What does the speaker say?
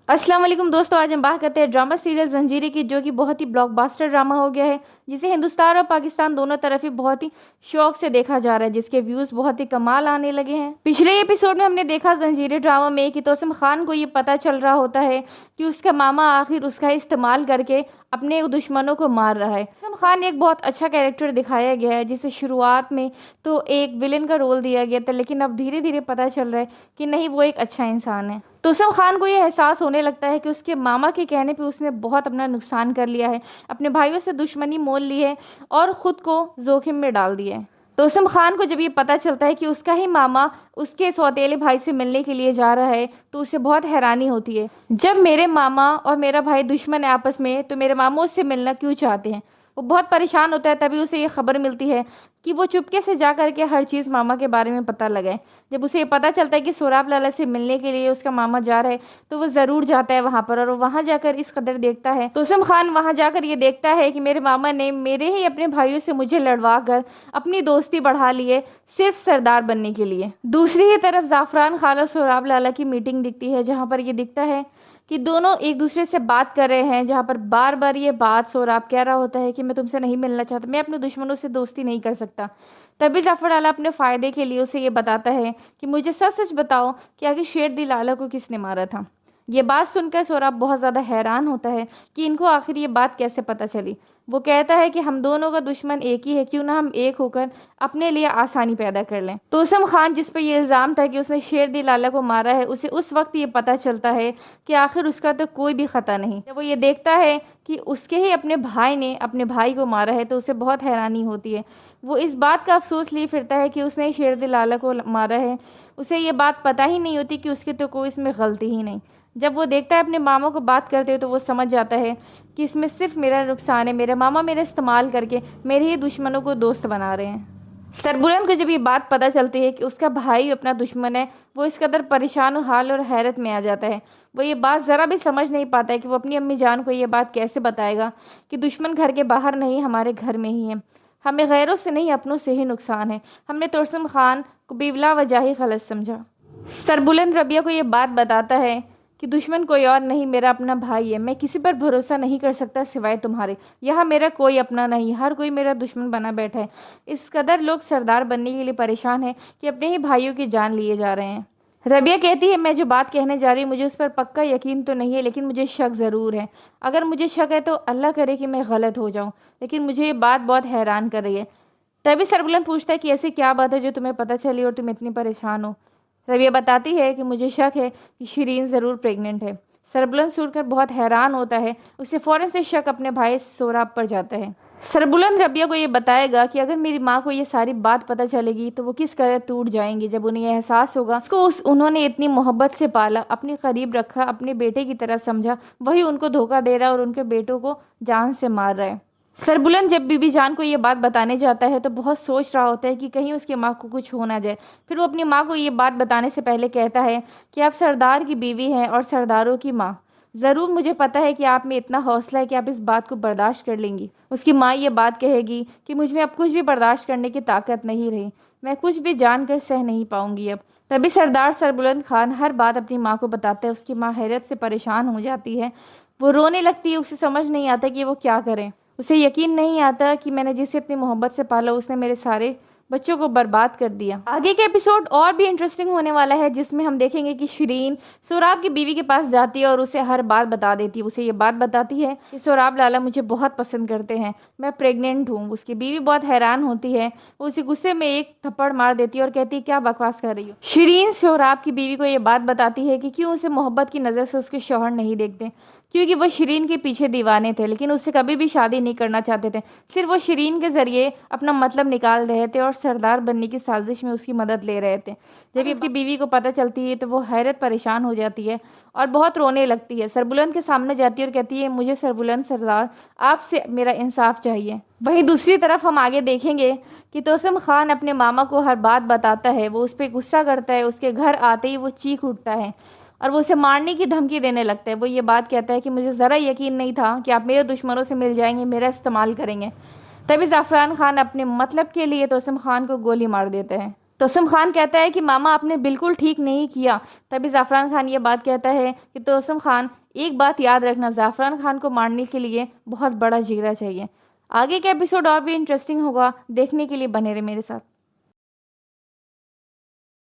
अस्सलाम वालेकुम दोस्तों, आज हम बात करते हैं ड्रामा सीरियल जंजीरें की, जो कि बहुत ही ब्लॉकबस्टर ड्रामा हो गया है, जिसे हिंदुस्तान और पाकिस्तान दोनों तरफ ही बहुत ही शौक से देखा जा रहा है, जिसके व्यूज बहुत ही कमाल आने लगे हैं। पिछले एपिसोड में हमने देखा जंजीरें ड्रामा में कि तौसीम खान को ये पता चल रहा होता है कि उसका मामा आखिर उसका इस्तेमाल करके अपने दुश्मनों को मार रहा है। तौसीम खान एक बहुत अच्छा कैरेक्टर दिखाया गया है, जिसे शुरुआत में तो एक विलेन का रोल दिया गया था, लेकिन अब धीरे धीरे पता चल रहा है कि नहीं, वो एक अच्छा इंसान है। तौसीम खान को ये एहसास होने लगता है कि उसके मामा के कहने पे उसने बहुत अपना नुकसान कर लिया है, अपने भाइयों से दुश्मनी मोल ली है और ख़ुद को जोखिम में डाल दिया है। तौसीम खान को जब ये पता चलता है कि उसका ही मामा उसके सौतेले भाई से मिलने के लिए जा रहा है, तो उसे बहुत हैरानी होती है। जब मेरे मामा और मेरा भाई दुश्मन है आपस में, तो मेरे मामा उससे मिलना क्यों चाहते हैं। वो बहुत परेशान होता है। तभी उसे ये खबर मिलती है कि वो चुपके से जा करके हर चीज़ मामा के बारे में पता लगाए। जब उसे ये पता चलता है कि सोराब लाला से मिलने के लिए उसका मामा जा रहा है, तो वो ज़रूर जाता है वहाँ पर, और वो वहाँ जाकर इस कदर देखता है। तौसीम खान वहाँ जाकर ये देखता है कि मेरे मामा ने मेरे ही अपने भाइयों से मुझे लड़वा कर अपनी दोस्ती बढ़ा ली है, सिर्फ सरदार बनने के लिए। दूसरी ही तरफ ज़ाफ़रान खान और सोराब लाला की मीटिंग दिखती है, जहाँ पर ये दिखता है कि दोनों एक दूसरे से बात कर रहे हैं, जहाँ पर बार बार ये बात सोराब कह रहा होता है कि मैं तुमसे नहीं मिलना चाहता, मैं अपने दुश्मनों से दोस्ती नहीं कर सकता। तभी जाफर लाला अपने फ़ायदे के लिए उसे ये बताता है कि मुझे सच सच बताओ कि आगे शेर दी लाला को किसने मारा था। ये बात सुनकर सोराब बहुत ज़्यादा हैरान होता है कि इनको आखिर ये बात कैसे पता चली। वो कहता है कि हम दोनों का दुश्मन एक ही है, क्यों ना हम एक होकर अपने लिए आसानी पैदा कर लें। तौसीम खान, जिस पर यह इल्ज़ाम था कि उसने शेर दी लाला को मारा है, उसे उस वक्त ये पता चलता है कि आखिर उसका तो कोई भी ख़ता नहीं। जब वो ये देखता है कि उसके ही अपने भाई ने अपने भाई को मारा है, तो उसे बहुत हैरानी होती है। वो इस बात का अफसोस लिए फिरता है कि उसने शेर दी लाला को मारा है। उसे ये बात पता ही नहीं होती कि उसकी तो कोई इसमें गलती ही नहीं। जब वो देखता है अपने मामा को बात करते हुए, तो वो समझ जाता है कि इसमें सिर्फ मेरा नुकसान है। मेरे मामा मेरा इस्तेमाल करके मेरे ही दुश्मनों को दोस्त बना रहे हैं। सरबुलंद को जब ये बात पता चलती है कि उसका भाई अपना दुश्मन है, वो इस कदर परेशान हाल और हैरत में आ जाता है। वो ये बात ज़रा भी समझ नहीं पाता है कि वो अपनी अम्मी जान को ये बात कैसे बताएगा कि दुश्मन घर के बाहर नहीं, हमारे घर में ही है। हमें गैरों से नहीं, अपनों से ही नुकसान है। हमने तौसीम खान को बिला वजह ही गलत समझा। सरबुलंद रबिया को ये बात बताता है कि दुश्मन कोई और नहीं, मेरा अपना भाई है। मैं किसी पर भरोसा नहीं कर सकता सिवाय तुम्हारे। यहाँ मेरा कोई अपना नहीं, हर कोई मेरा दुश्मन बना बैठा है। इस कदर लोग सरदार बनने के लिए परेशान हैं कि अपने ही भाइयों की जान लिए जा रहे हैं। रबिया कहती है, मैं जो बात कहने जा रही हूँ मुझे उस पर पक्का यकीन तो नहीं है, लेकिन मुझे शक ज़रूर है। अगर मुझे शक है तो अल्लाह करे कि मैं गलत हो जाऊँ, लेकिन मुझे ये बात बहुत हैरान कर रही है। तभी सरबुलंद पूछता है कि ऐसी क्या बात है जो तुम्हें पता चली और तुम इतनी परेशान हो। रबिया बताती है कि मुझे शक है कि शिरीन ज़रूर प्रेग्नेंट है। सरबुलंद सुनकर बहुत हैरान होता है। उसे फ़ौरन से शक अपने भाई सोराब पर जाता है। सरबुलंद रबिया को ये बताएगा कि अगर मेरी माँ को ये सारी बात पता चलेगी तो वो किस कदर टूट जाएंगी, जब उन्हें एहसास होगा उसको उन्होंने इतनी मोहब्बत से पाला, अपने करीब रखा, अपने बेटे की तरह समझा, वही उनको धोखा दे रहा है और उनके बेटों को जान से मार रहा है। सरबुलंद जब बीबी जान को ये बात बताने जाता है, तो बहुत सोच रहा होता है कि कहीं उसकी माँ को कुछ हो ना जाए। फिर वो अपनी माँ को ये बात बताने से पहले कहता है कि आप सरदार की बीवी हैं और सरदारों की माँ। ज़रूर मुझे पता है कि आप में इतना हौसला है कि आप इस बात को बर्दाश्त कर लेंगी। उसकी माँ ये बात कहेगी कि मुझ में अब कुछ भी बर्दाश्त करने की ताकत नहीं रही, मैं कुछ भी जानकर सह नहीं पाऊंगी अब। तभी सरदार सरबुलंद खान हर बात अपनी माँ को बताता है। उसकी माँ हैरत से परेशान हो जाती है, वो रोने लगती है। उसे समझ नहीं आता कि वो क्या करे। उसे यकीन नहीं आता कि मैंने जिसे इतनी मोहब्बत से पाला, उसने मेरे सारे बच्चों को बर्बाद कर दिया। आगे के एपिसोड और भी इंटरेस्टिंग होने वाला है, जिसमें हम देखेंगे कि शिरीन सोराब की बीवी के पास जाती है और उसे हर बात बता देती है। उसे ये बात बताती है कि सोराब लाला मुझे बहुत पसंद करते हैं, मैं प्रेग्नेंट हूँ। उसकी बीवी बहुत हैरान होती है। वो उसे गुस्से में एक थप्पड़ मार देती है और कहती है, क्या बकवास कर रही हो। शिरीन सोराब की बीवी को ये बात बताती है कि क्यों उसे मोहब्बत की नज़र से उसके शौहर नहीं देखते, क्योंकि वो शिरीन के पीछे दीवाने थे, लेकिन उससे कभी भी शादी नहीं करना चाहते थे। सिर्फ वो शिरीन के ज़रिए अपना मतलब निकाल रहे थे और सरदार बनने की साजिश में उसकी मदद ले रहे थे। जब उसकी बीवी को पता चलती है तो वो हैरत परेशान हो जाती है और बहुत रोने लगती है। सरबुलंद के सामने जाती है और कहती है, मुझे सरबुलंद सरदार, आपसे मेरा इंसाफ चाहिए। वहीं दूसरी तरफ हम आगे देखेंगे कि तौसीम खान अपने मामा को हर बात बताता है। वो उस पर गुस्सा करता है। उसके घर आते ही वो चीख उठता है और वो उसे मारने की धमकी देने लगता है। वो ये बात कहता है कि मुझे ज़रा यकीन नहीं था कि आप मेरे दुश्मनों से मिल जाएंगे, मेरा इस्तेमाल करेंगे। तभी ज़ाफ़रान खान अपने मतलब के लिए तौसीम खान को गोली मार देते हैं। तोसम खान कहता है कि मामा आपने बिल्कुल ठीक नहीं किया। तभी ज़ाफ़रान खान ये बात कहता है कि तोसम खान, एक बात याद रखना, ज़ाफ़रान खान को मारने के लिए बहुत बड़ा जिगरा चाहिए। आगे का एपिसोड और भी इंटरेस्टिंग होगा, देखने के लिए बने रहे मेरे साथ।